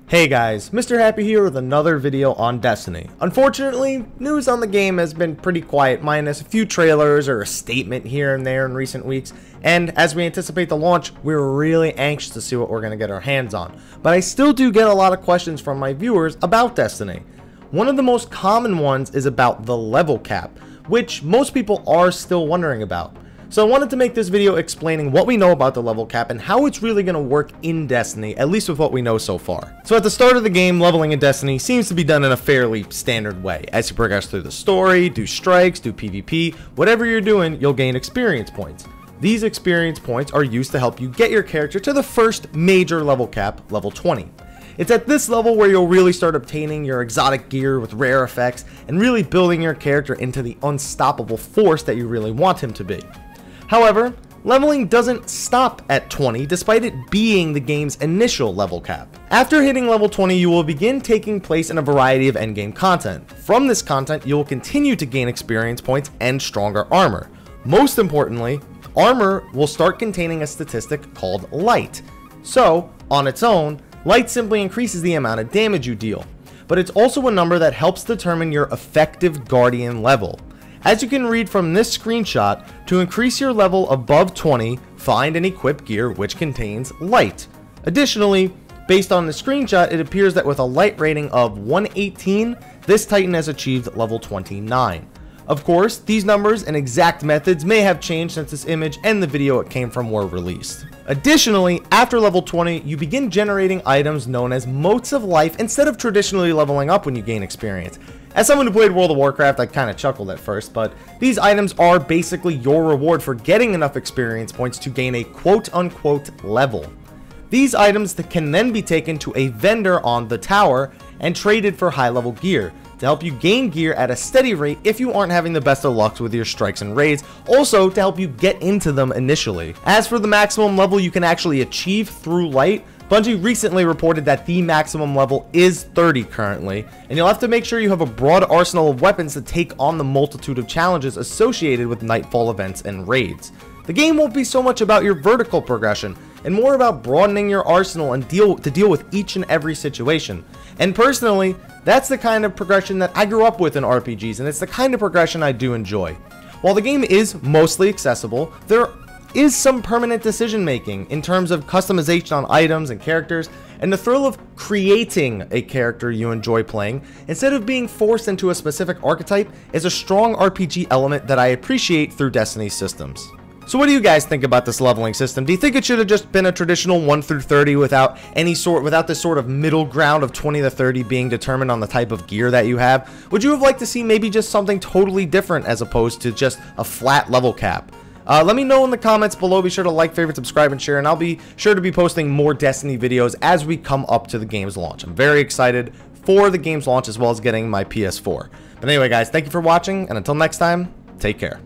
Hey guys, Mr. Happy here with another video on Destiny. Unfortunately, news on the game has been pretty quiet, minus a few trailers or a statement here and there in recent weeks, and as we anticipate the launch, we're really anxious to see what we're going to get our hands on. But I still do get a lot of questions from my viewers about Destiny. One of the most common ones is about the level cap, which most people are still wondering about. So I wanted to make this video explaining what we know about the level cap and how it's really going to work in Destiny, at least with what we know so far. So at the start of the game, leveling in Destiny seems to be done in a fairly standard way. As you progress through the story, do strikes, do PvP, whatever you're doing, you'll gain experience points. These experience points are used to help you get your character to the first major level cap, level 20. It's at this level where you'll really start obtaining your exotic gear with rare effects and really building your character into the unstoppable force that you really want him to be. However, leveling doesn't stop at 20 despite it being the game's initial level cap. After hitting level 20, you will begin taking place in a variety of endgame content. From this content, you will continue to gain experience points and stronger armor. Most importantly, armor will start containing a statistic called light. So, on its own, light simply increases the amount of damage you deal, but it's also a number that helps determine your effective Guardian level. As you can read from this screenshot, to increase your level above 20, find and equip gear which contains light. Additionally, based on the screenshot, it appears that with a light rating of 118, this Titan has achieved level 29. Of course, these numbers and exact methods may have changed since this image and the video it came from were released. Additionally, after level 20, you begin generating items known as Motes of Life instead of traditionally leveling up when you gain experience. As someone who played World of Warcraft, I kind of chuckled at first, but these items are basically your reward for getting enough experience points to gain a quote-unquote level. These items can then be taken to a vendor on the tower and traded for high-level gear to help you gain gear at a steady rate if you aren't having the best of luck with your strikes and raids, also to help you get into them initially. As for the maximum level you can actually achieve through light, Bungie recently reported that the maximum level is 30 currently, and you'll have to make sure you have a broad arsenal of weapons to take on the multitude of challenges associated with Nightfall events and raids. The game won't be so much about your vertical progression, and more about broadening your arsenal and deal with each and every situation. And personally, that's the kind of progression that I grew up with in RPGs, and it's the kind of progression I do enjoy. While the game is mostly accessible, there is some permanent decision making in terms of customization on items and characters, and the thrill of creating a character you enjoy playing instead of being forced into a specific archetype is a strong RPG element that I appreciate through Destiny's systems. So what do you guys think about this leveling system? Do you think it should have just been a traditional 1 through 30 without this sort of middle ground of 20 to 30 being determined on the type of gear that you have? Would you have liked to see maybe just something totally different as opposed to just a flat level cap? Let me know in the comments below. Be sure to like, favorite, subscribe, and share, and I'll be sure to be posting more Destiny videos as we come up to the game's launch. I'm very excited for the game's launch as well as getting my PS4. But anyway, guys, thank you for watching, and until next time, take care.